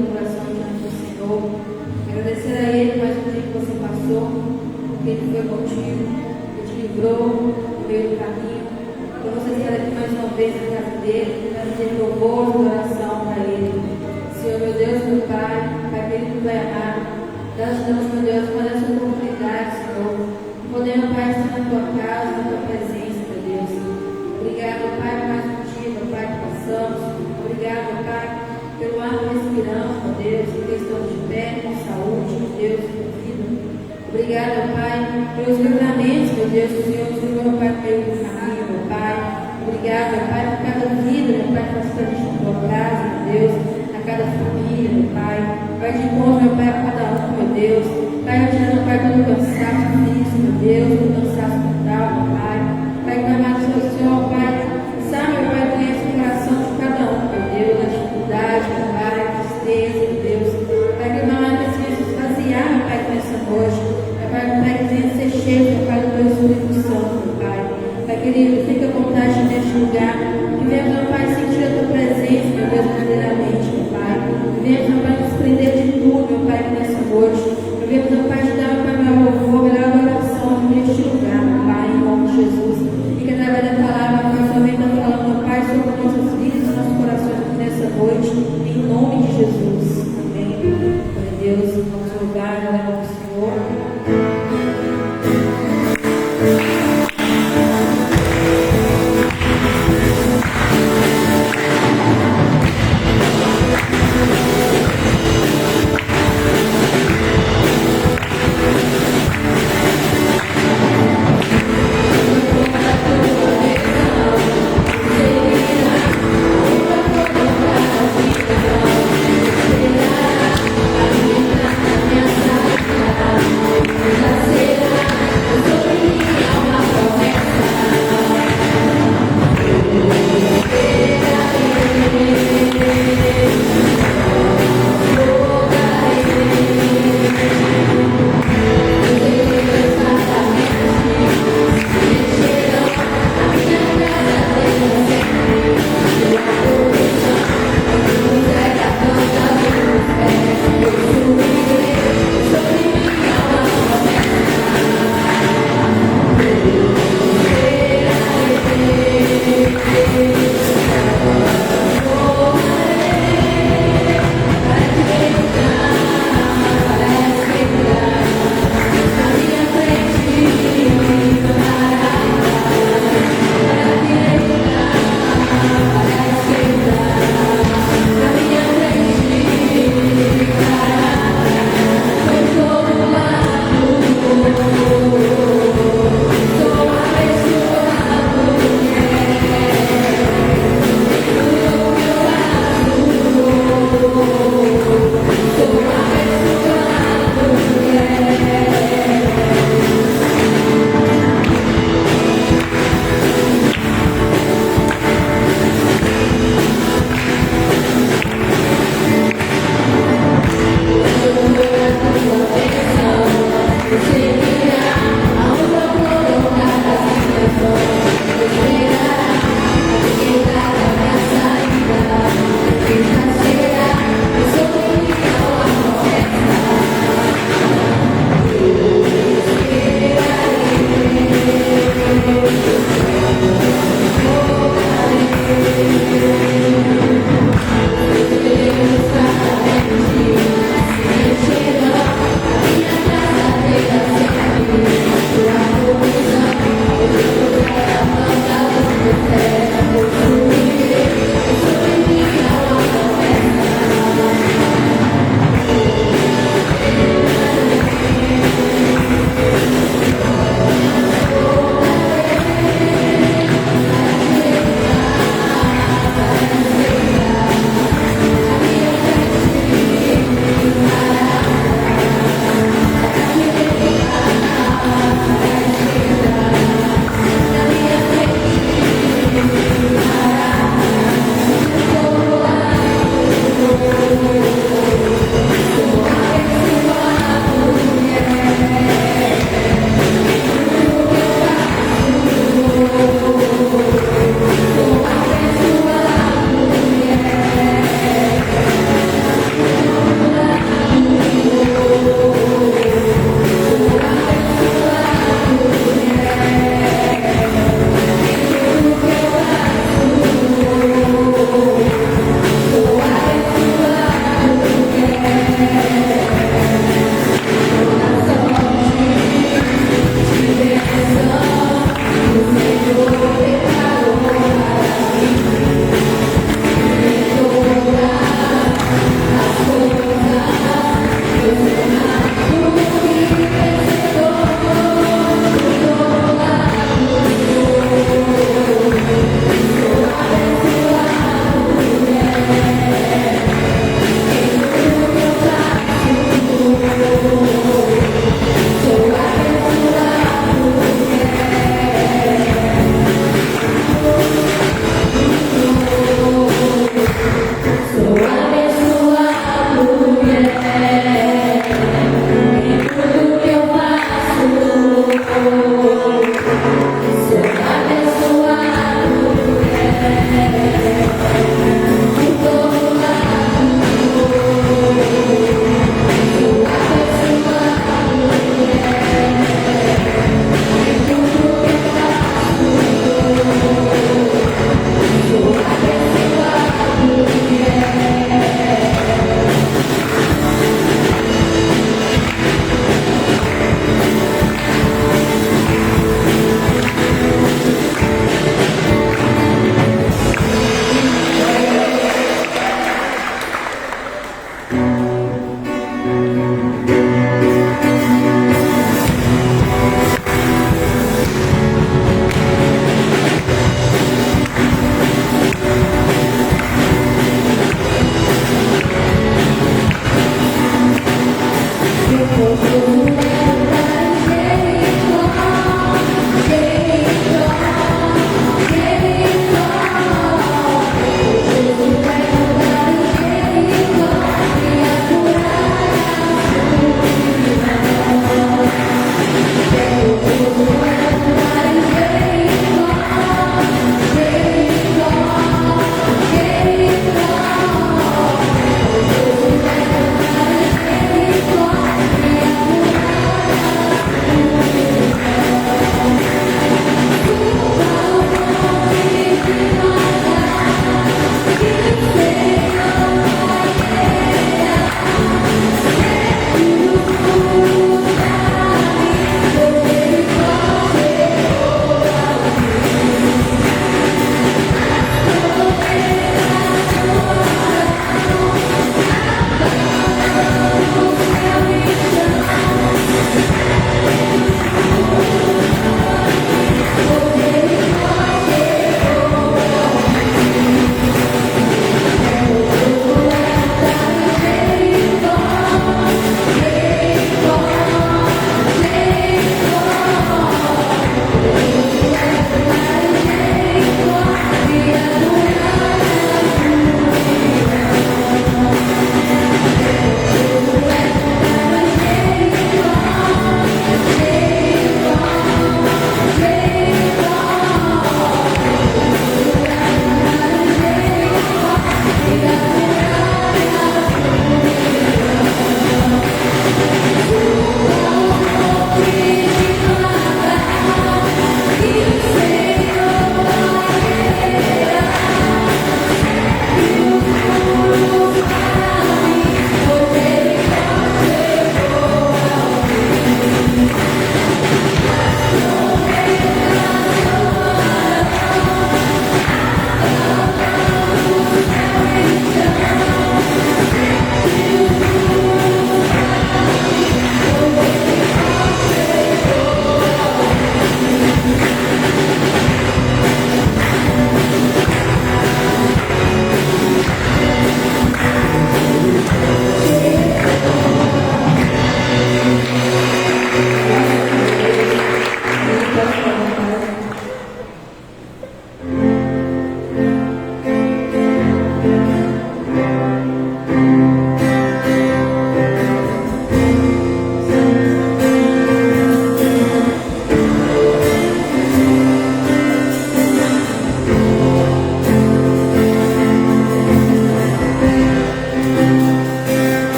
meu coração diante do Senhor. Agradecer a Ele mais um dia que você passou, porque Ele foi contigo, Ele te livrou no meio do caminho. Para você estar aqui mais uma vez na casa dele, para fazer louvor e oração para Ele. Senhor, meu Deus, meu Pai, Pai querido, Pai amado, nós te damos, meu Deus, por essa oportunidade, Senhor, de poder, meu Pai, estar na tua casa, na tua presença, meu Deus. Obrigado, Pai, por mais um dia, meu Pai, que passamos. Obrigado, Pai, pelo ar que respiramos, meu Deus, porque estamos de pé, com saúde, meu Deus, com vida. Obrigado, Pai, pelos livramentos, meu Deus, que o Senhor nos livrou, meu Pai, pelo caminho, meu Pai. Obrigado, meu Pai, por cada vida, meu Pai, que faz parte da tua casa, meu Deus, a cada família, meu Pai. Vai de encontro, meu Pai, a cada um, meu Deus. Vai retirando, meu Pai, todo o cansaço físico, meu Deus, todo o cansaço mental, meu Pai. Vai clamar do Senhor, Pai. Sabe, meu Pai, conhece o coração de cada um, meu Deus, a dificuldade, meu Pai, a tristeza, meu Deus. Vai que meu Pai precisa se esvaziar, meu Pai, nessa noite. Meu Pai, que venha ser cheio, meu Pai, do teu Espírito Santo, meu Pai. Pai querido, fica à vontade neste lugar. Que venha, meu Pai, sentir a tua presença, meu Deus, verdadeiramente, meu Pai. Que venha, meu Pai, nos prender de tudo, meu Pai, nessa noite. Que venha, meu Pai, te dar, meu Pai, meu louvor, melhor adoração neste lugar, meu Pai, em nome de Jesus. E que através da palavra, meu Pai, somente está falando, meu Pai, sobre nossas vidas e nossos corações aqui nessa noite, em nome de Jesus. Amém. Glória a Deus, vamos louvar, adorar ao Senhor.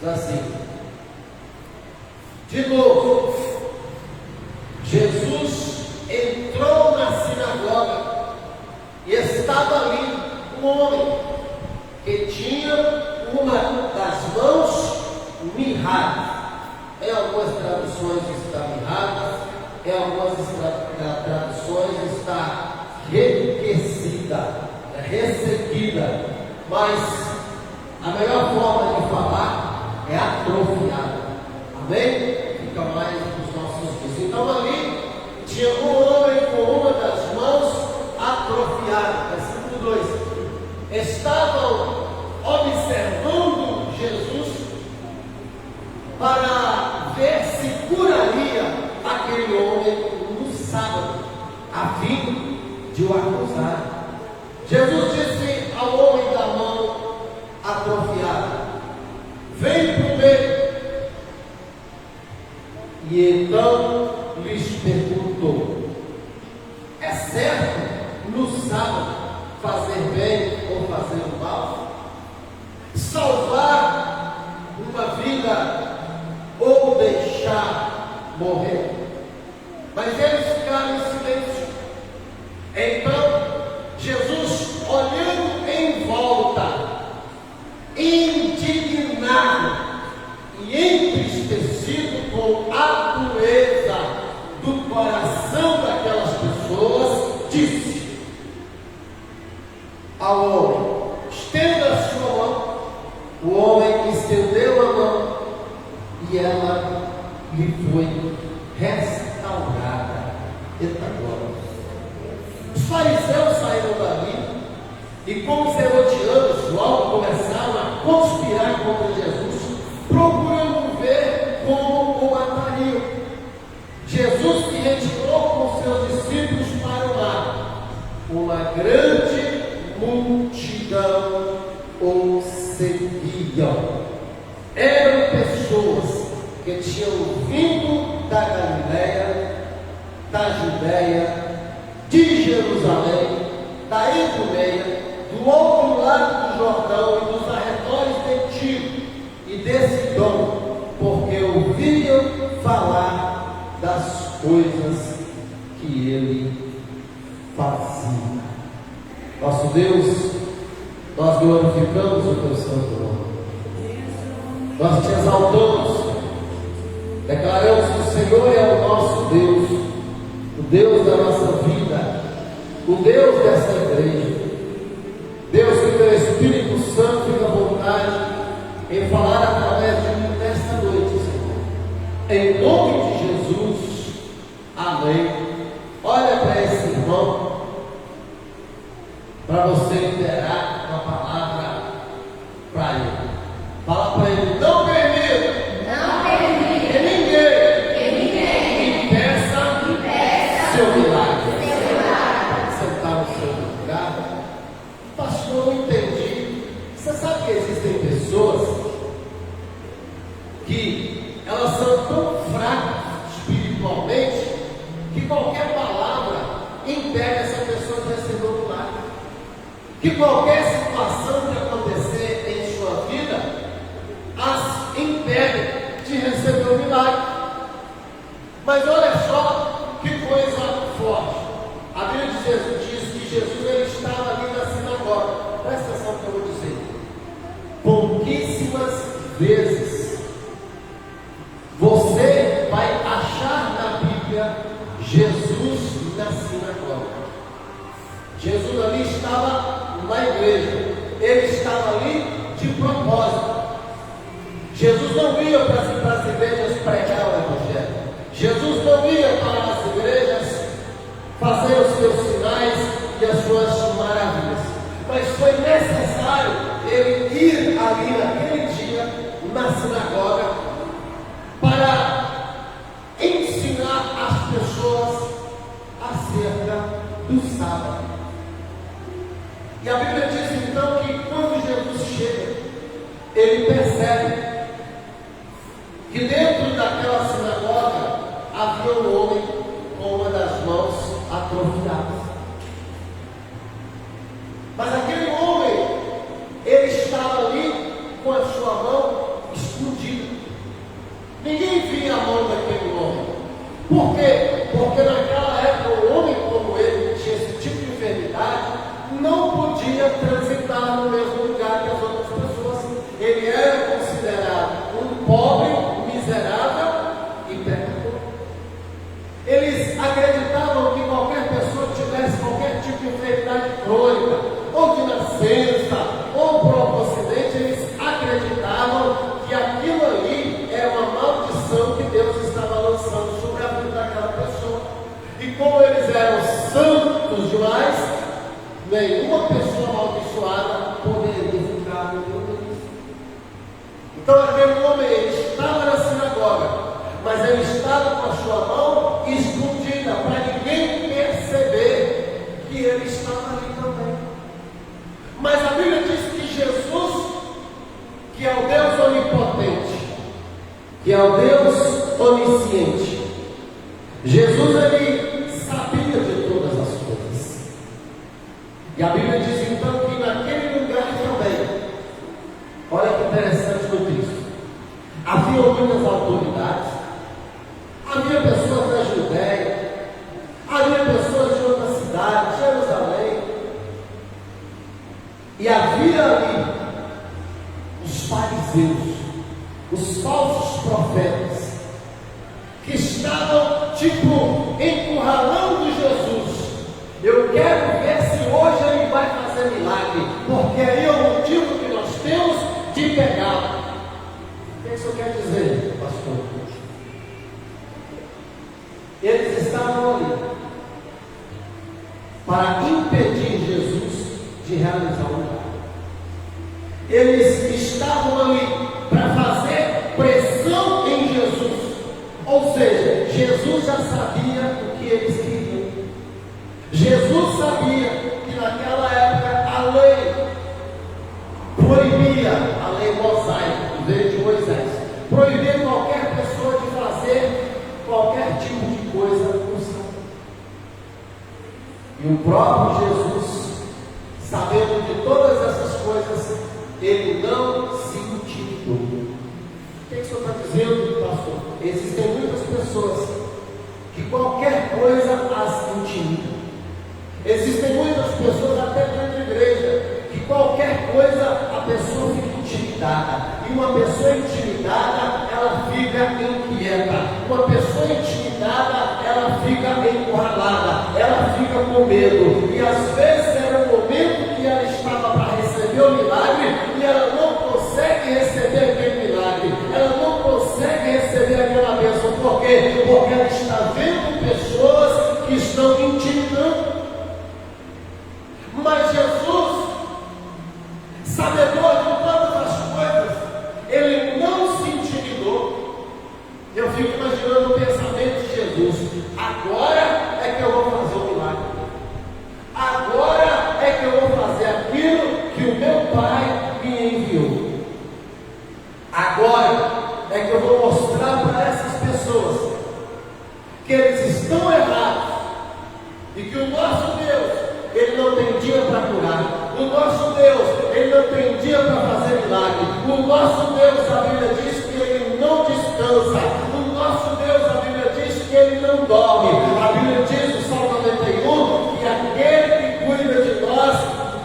Assim, de novo, Jesus entrou na sinagoga e estava ali um homem que tinha uma das mãos mirrada. Em algumas traduções está mirrada, em algumas traduções está enriquecida, ressequida, mas a melhor forma de falar é atrofiada. Amém? Fica mais nos nossos dias. Então ali tinha um homem com uma das mãos atrofiada. Versículo 2. Estavam observando Jesus para ver se curaria aquele homem no sábado, a fim de o acusar. Jesus disse ao homem da mão atrofiada: vem para o meio. E então lhes perguntou: é certo no sábado fazer bem ou fazer o mal? Salvar uma vida ou deixar morrer? Mas eles ficaram em silêncio. Então Jesus, olhando em volta, indignado e entristecido com a dureza do coração daquelas pessoas, disse ao homem: estenda a sua mão. O homem estendeu a mão e ela lhe foi restaurada. Eita glória! Os fariseus saíram dali e, como os herodianos, logo começaram a conspirar contra Jesus que tinham vindo da Galileia, da Judéia, de Jerusalém, da Idumeia, do outro lado do Jordão e dos arredores de Tiro e de Sidom, porque ouviam falar das coisas que ele fazia. Nosso Deus, nós glorificamos o teu santo nome. Nós te exaltamos, declaramos que o Senhor é o nosso Deus, o Deus da nossa vida, o Deus dessa igreja. Deus, que teu Espírito Santo fica à vontade em falar através de mim nesta noite, Senhor. Em nome de Jesus, amém. Olha para esse irmão, para você liberar uma palavra para ele. Fala para ele: não permita que ninguém impeça seu milagre. Pode sentar no seu lugar. Pastor, não entendi. Você sabe que existem pessoas que elas são tão fracas espiritualmente que qualquer palavra impede essa pessoa de receber o milagre. Que qualquer situação que acontecer em sua vida as impede de receber o milagre. Mas olha só que coisa forte. A Bíblia diz que Jesus ele estava ali na sinagoga. Presta atenção no que eu vou dizer. Pouquíssimas vezes você vai achar na Bíblia Jesus na sinagoga. Jesus ali estava na igreja. Ele estava ali de propósito. Jesus não ia para as igrejas pregar o Evangelho. Jesus não ia para as igrejas fazer os seus sinais e as suas maravilhas. Mas foi necessário ele ir ali naquele dia na sinagoga para ensinar as pessoas acerca do sábado. E a Bíblia diz então que quando Jesus chega, ele percebe que dentro daquela sinagoga havia um homem com uma das mãos atrofiadas. Mas aquele homem, ele estava ali com a sua mão escondida. Ninguém via a mão daquele homem. Por quê? Porque naquela época um homem como ele, que tinha esse tipo de enfermidade, não podia transitar no mesmo lugar que as outras pessoas. Ele era considerado um pobre, miserável e pecador. Eles acreditavam que qualquer pessoa que tivesse qualquer tipo de enfermidade crônica, ou de nascença, ou por algum acidente, eles acreditavam que aquilo ali era uma maldição que Deus estava lançando sobre a vida daquela pessoa. E como eles eram santos demais, nenhuma pessoa amaldiçoada poderia ficar no meio deles. Então aquele homem, ele estava na sinagoga, mas ele estava com a sua mão escondida, para ninguém perceber que ele estava ali também. Mas a Bíblia diz que Jesus, que é o Deus onipotente, que é o Deus onisciente, Jesus ele sabia de todas as coisas. E a Bíblia diz então que naquele lugar também, olha que interessante no texto, havia muitas autoridades, havia pessoas da Judéia, havia pessoas de outra cidade, Jerusalém, e havia ali os fariseus, os falsos profetas, que estavam encurralando Jesus. Eu quero ver se hoje ele vai fazer milagre, porque aí é o motivo que nós temos de pegá-lo. O que isso quer dizer, pastor? Eles estavam ali para impedir Jesus de realizar o milagre. Eles estavam ali para fazer pressão em Jesus. Ou seja, Jesus já sabia o que eles queriam. Jesus sabia que naquela época a lei proibia, a lei mosaica, veio de Moisés, proibia qualquer pessoa próprio Jesus, sabendo de todas essas coisas, ele não se intimidou. O que o senhor está dizendo, pastor? Existem muitas pessoas que qualquer coisa as intimida. Existem muitas pessoas, até dentro da igreja, que qualquer coisa a pessoa fica intimidada. E uma pessoa intimidada, ela fica inquieta. Uma pessoa intimidada, ela fica encurralada. Ela fica com medo. E às vezes era o momento que ela estava para receber o milagre e ela não consegue receber aquele milagre. Ela não consegue receber aquela bênção. Por quê? Porque ela está vendo pessoas que estão intimidando. Mas Jesus, sabedor de todas as coisas, ele não se intimidou. Eu fico imaginando o pensamento de Jesus: agora é que eu vou fazer o milagre, agora é que eu vou fazer aquilo que o meu Pai me enviou, agora é que eu vou mostrar para essas pessoas que eles estão errados e que o nosso Deus, ele não tem dia para curar. O nosso Deus, ele não tem dia para fazer milagre. O nosso Deus, a Bíblia diz que ele não descansa. O nosso Deus, a Bíblia diz que ele não dorme. A Bíblia diz no Salmo 91 que aquele que cuida de nós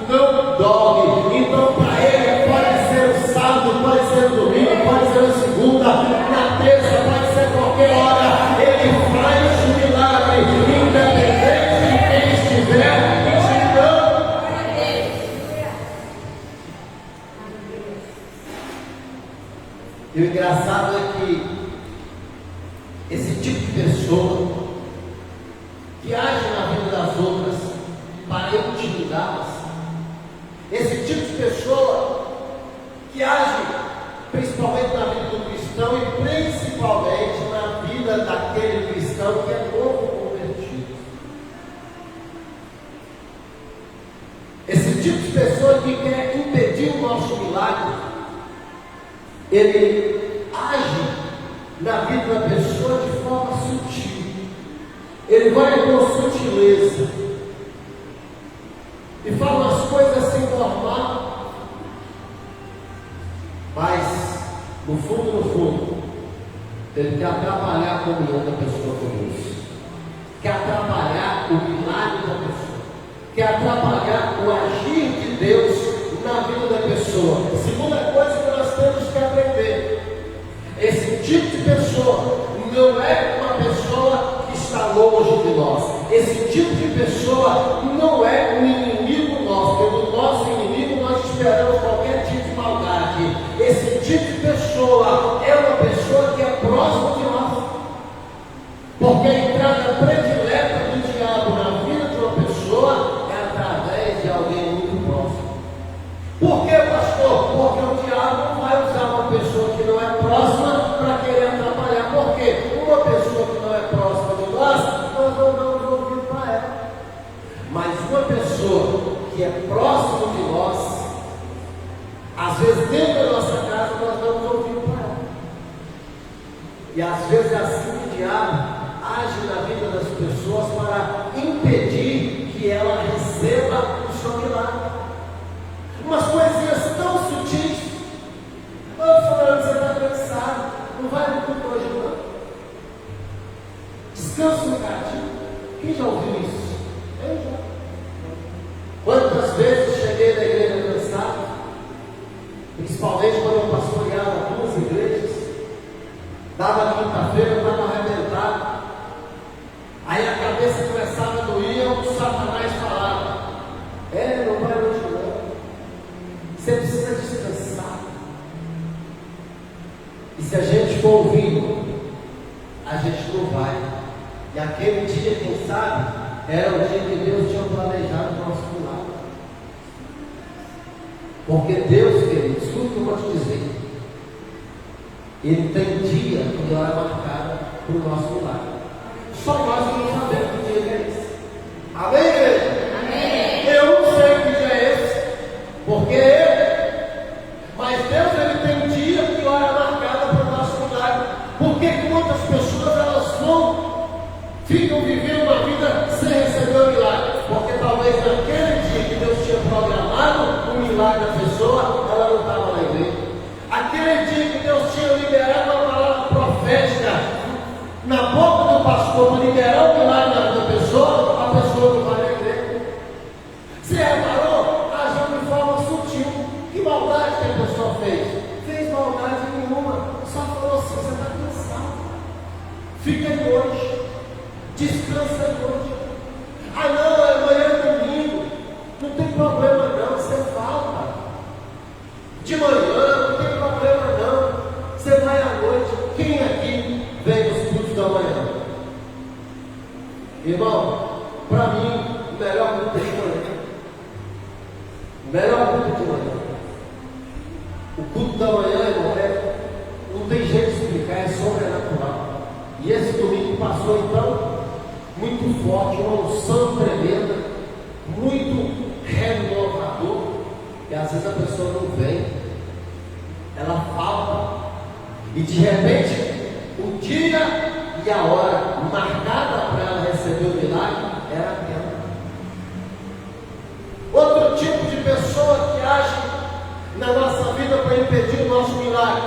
não dorme. Então, para ele, pode ser o sábado, pode ser o domingo, pode ser a segunda, na terça, pode ser qualquer hora. Ele faz o milagre, independente de quem estiver. E o engraçado é que esse tipo de pessoa que age na vida das outras para intimidá-las, esse tipo de pessoa que age principalmente na vida do cristão e principalmente na vida daquele cristão que é novo convertido, esse tipo de pessoa que quer impedir o nosso milagre, ele age na vida da pessoa de forma sutil. Ele vai com sutileza e fala umas coisas assim normal, mas no fundo, ele quer atrapalhar a comunhão da pessoa com Deus, quer atrapalhar o milagre da pessoa, quer atrapalhar o agir de Deus na vida da pessoa. Segunda coisa que nós temos que aprender: esse tipo de pessoa não é uma pessoa que está longe de nós. Esse tipo de pessoa não é um inimigo nosso. Pelo nosso inimigo nós esperamos qualquer tipo de maldade. Esse tipo de pessoa é uma pessoa que é próxima de nós, porque a entrada predileta do diabo na vida de uma pessoa é através de alguém muito próximo. Por que, pastor? Porque o diabo vai usar uma pessoa que não é próxima para querer atrapalhar. Por quê? Uma pessoa que não é próxima de nós não damos ouvido para ela. Mas uma pessoa que é próxima de nós, às vezes dentro da nossa casa nós damos ouvido para ela. E às vezes é assim que o diabo age na vida das pessoas para impedir que ela receba o seu milagre. Umas coisinhas tão sutis. Ô fulano, você está cansado, não vai no culto hoje não? Descansa um bocadinho. Quem já ouviu isso? Eu já. Quantas vezes cheguei na igreja cansado, principalmente quando eu pastoreava 2 igrejas, dava quinta-feira, eu estava arrebentado, aí a cabeça começava a doer, o Satanás falava: não vai hoje não, você precisa descansar. E se a gente for ouvindo, a gente não vai. E aquele dia, quem sabe, era o dia que Deus tinha planejado o nosso milagre. Porque Deus, querido, escuta o que eu vou te dizer, Ele tem dia e hora marcada para o nosso milagre. Só nós que não sabemos que dia é esse. Amém, igreja? Amém. Eu não sei que dia é esse, porque mas Deus, Ele tem dia e hora marcada para o nosso milagre. Por que muitas pessoas elas ficam vivendo uma vida sem receber o milagre? Porque talvez Descansa hoje. Ah não, amanhã é domingo. Não tem problema não, você falta. De manhã, não tem problema não. Você vai à noite. Quem aqui vem nos cultos da manhã? Irmão, para mim, o melhor culto é de manhã. O melhor culto de manhã. O culto da manhã, irmão, não tem jeito de explicar, é sobrenatural. E esse domingo passou então muito forte, uma unção tremenda, muito renovador. E às vezes a pessoa não vem, ela falta, e de repente o dia e a hora marcada para ela receber o milagre era aquela. Outro tipo de pessoa que age na nossa vida para impedir o nosso milagre,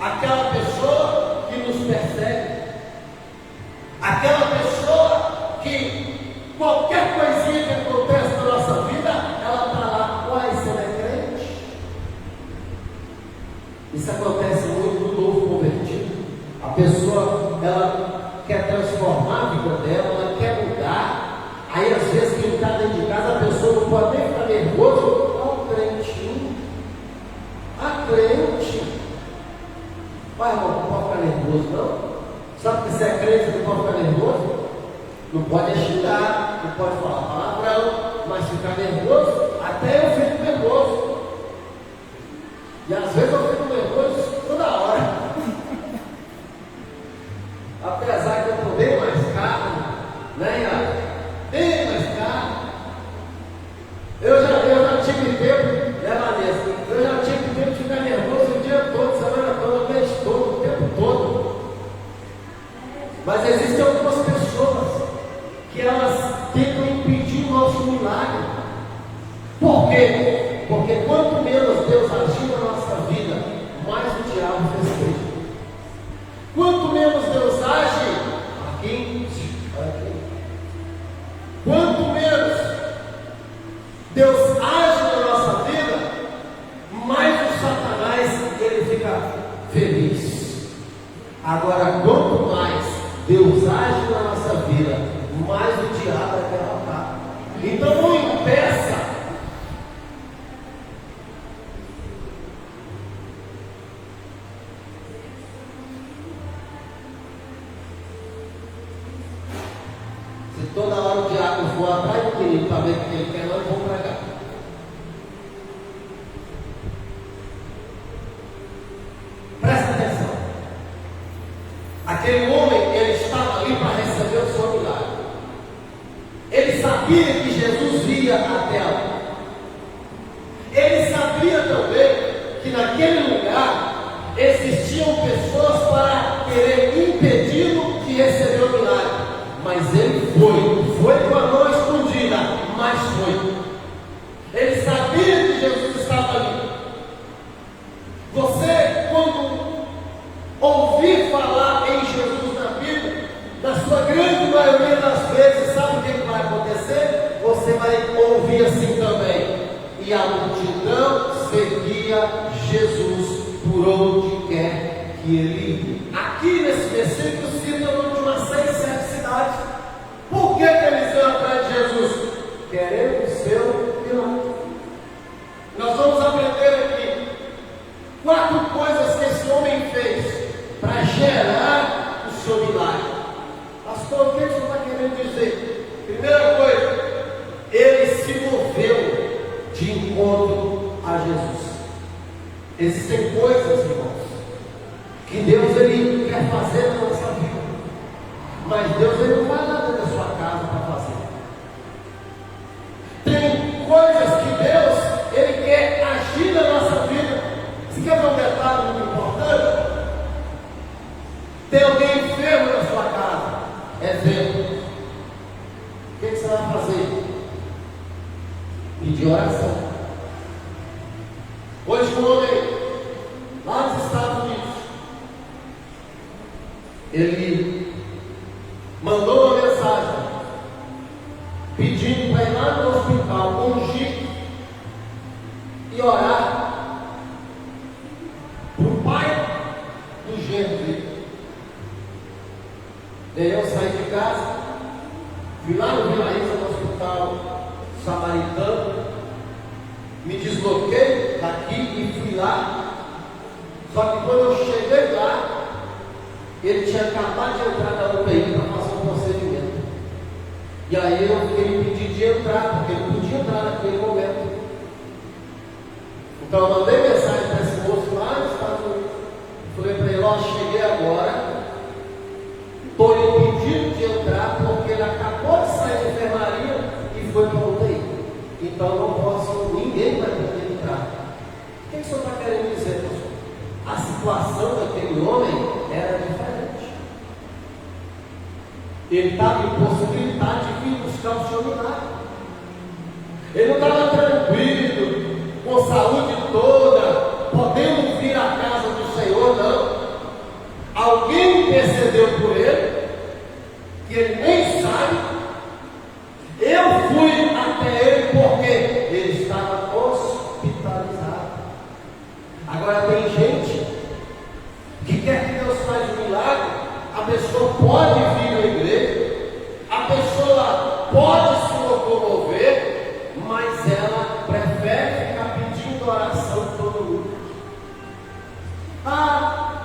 aquela pessoa que nos persegue, aquela pessoa que qualquer coisinha que acontece na nossa vida, ela está lá, uai, você não é crente? Isso acontece muito no novo convertido. A pessoa, ela quer transformar a vida dela, ela quer mudar. Aí às vezes quem está dentro de casa, a pessoa não pode nem ficar nervoso. Ó, o crentinho, a crente. Vai, irmão, não pode ficar nervoso não. Sabe que você é crente, não pode ficar nervoso? Não pode xingar, não pode falar palavrão, mas ficar nervoso, até eu fico nervoso. E às vezes eu fico nervoso toda hora. Apesar que eu estou bem mais caro, né, Iago? Bem mais caro. Eu já tive tempo, né, Vanessa? Eu já tive tempo de ficar nervoso o dia todo, semana toda, o mês todo, o tempo todo. Mas existem algumas pessoas que elas tentam impedir o nosso milagre. Por quê? Porque quanto menos Deus agir na nossa vida, mais o diabo festeja. Quanto menos Deus age, aqui, quanto menos Deus age na nossa vida, mais o Satanás ele fica feliz. Agora, quanto mais Deus age na nossa vida, mais o diabo é derrotado. Então não impeça. Se toda hora o diabo for atrás do menino para ver o que ele quer, nós vamos pregar. Presta atenção. Aquele homem, ele estava ali para receber o seu milagre. Ele sabia que Jesus ia até lá. Ele sabia também que naquele lugar existiam pessoas para querer impedi-lo de receber o milagre. Mas ele foi com a mão escondida, mas foi. Ele sabia que Jesus estava ali. Você, quando ouvir falar em Jesus na Bíblia, na sua grande maioria das vezes, sabe o que vai acontecer? Você vai ouvir assim também. E a multidão seguia Jesus por onde quer que ele ia. Aqui nesse versículo cita o nome de umas 6, 7 cidades. Por que eles iam atrás de Jesus? Querendo o seu milagre. Nós vamos aprender aqui 4 coisas que esse homem fez para gerar o seu milagre. Pastor, o que você está querendo dizer? Primeira coisa, ele se moveu de encontro a Jesus. Existem coisas, irmãos, que Deus ele quer fazer na nossa vida, mas Deus ele não vai lá dentro da sua casa para fazer. Tem coisas que Deus ele quer agir na nossa vida. Você quer ver um detalhe muito importante? Tem alguém enfermo na sua casa, é vento. O que você vai fazer? Pedir oração. Hoje um homem lá nos Estados Unidos, ele mandou uma mensagem pedindo para ir lá no hospital ungir e orar para o pai do genro dele. Daí eu saí de de casa, fui lá no Vila Isa, no Hospital Samaritano, me desloquei daqui e fui lá. Só que quando eu cheguei lá, ele tinha acabado de entrar na UTI para fazer um procedimento. E aí ele pediu de entrar, porque ele podia entrar naquele momento. Então eu mandei mensagem para esse moço lá nos Estados Unidos. Falei para ele: ó, cheguei agora, estou impedido de entrar porque ele acabou de sair da enfermaria e foi para a UTI. Então não posso, ninguém vai poder entrar. O que o senhor está querendo dizer, pastor? A situação daquele homem era diferente. Ele estava impossibilitado de vir buscar o seu milagre. Ele não estava tranquilo, com saúde toda, podendo vir à casa do Senhor, não. Alguém intercedeu por ele, que ele nem sabe. Eu fui até ele porque ele estava hospitalizado. Agora tem gente que quer que Deus faça um milagre. A pessoa pode vir à igreja, a pessoa pode se locomover, mas ela prefere ficar pedindo oração de todo mundo. Ah,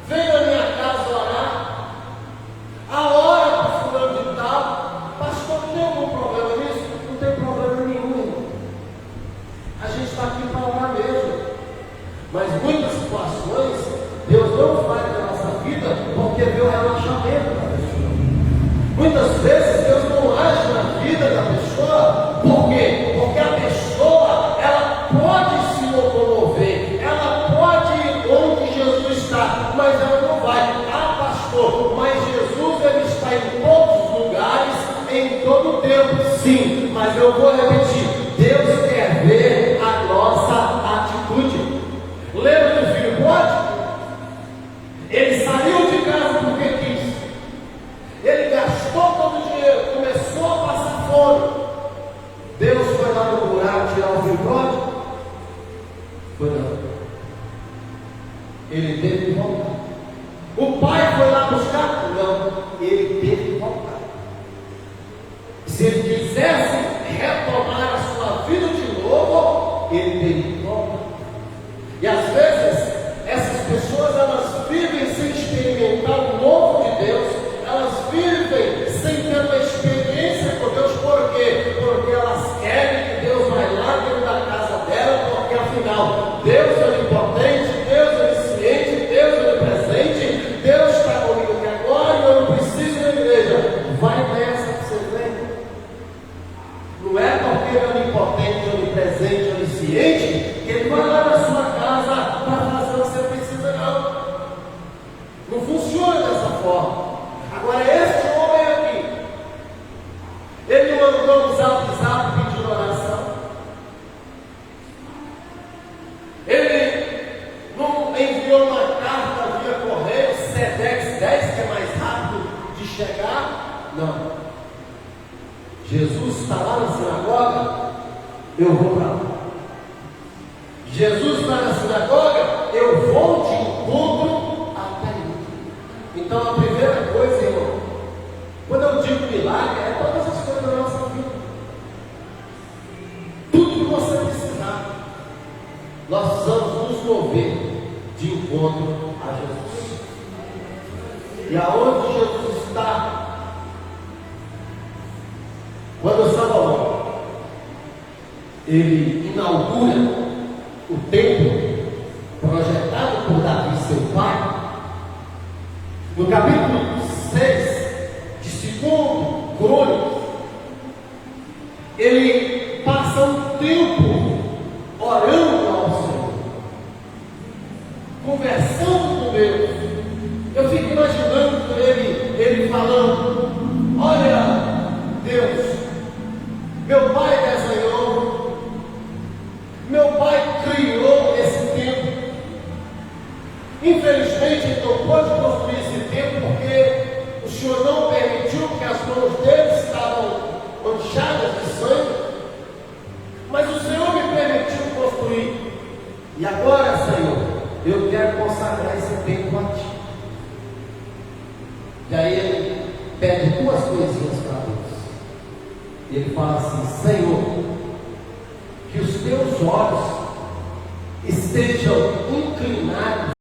vem na minha casa orar. A hora para fulano de tal. Pastor, tem algum problema nisso? Não tem problema nenhum, irmão. A gente está aqui para orar mesmo. Mas muitas situações Deus não faz na nossa vida porque vê o relaxamento da pessoa. Muitas vezes Deus não age na vida da pessoa. Por quê? Porque a pessoa, ela pode se locomover, ela pode ir onde Jesus está, mas ela não vai. Ah, pastor, mas Jesus ele está em todos os lugares, em todo o tempo. Sim, mas eu vou repetir: Deus quer ver a nossa atitude. Lembra do filho pródigo? Ele saiu de casa porque quis. Ele gastou todo o dinheiro, começou a passar fome. Deus foi lá no buraco tirar o filho pródigo? Foi não. Ele teve que voltar. O pai foi lá buscar? Não. Ele teve que voltar. Se ele quisesse retomar a sua vida de novo, ele teria que voltar. E às vezes, essas pessoas, elas vivem sem experimentar o novo de Deus, elas vivem sem ter uma experiência com Deus. Por quê? Porque elas querem que Deus vai lá dentro da casa dela, porque afinal, Deus é onipotente, Deus é onisciente, Deus é onipresente, Deus está comigo aqui agora e eu não preciso da igreja. Vai nessa que você vem. Não é porque ele é onipotente, onipresente, onisciente, que ele vai lá na sua casa para fazer o que você precisa, não. Não funciona dessa forma. Agora, este homem aqui, ele não mandou no zap pedindo oração. Ele não enviou uma carta via correio, Sedex 10, que é mais rápido de chegar. Não. Jesus está lá na sinagoga, eu vou para lá. Jesus está na sinagoga, eu vou de encontro até ele. Então a primeira coisa, irmão, quando eu digo milagre, é todas as coisas da nossa vida. Tudo que você precisar, nós precisamos nos mover de encontro a Jesus. E aonde Jesus está? Quando Salomão ele inaugura o templo projetado por Davi, seu pai, no capítulo 6 de 2 Crônicas, ele passa um tempo orando ao Senhor, conversando com Deus. Eu fico imaginando ele falando: olha, Deus, meu pai desenhou, meu pai criou esse templo. Infelizmente ele não pôde construir esse templo porque o Senhor não permitiu, que as mãos dele estavam manchadas de sangue. Mas o Senhor me permitiu construir. E agora, Senhor, eu quero consagrar esse templo a Ti. E aí ele coisinhas para Deus. Ele fala assim: Senhor, que os teus olhos estejam inclinados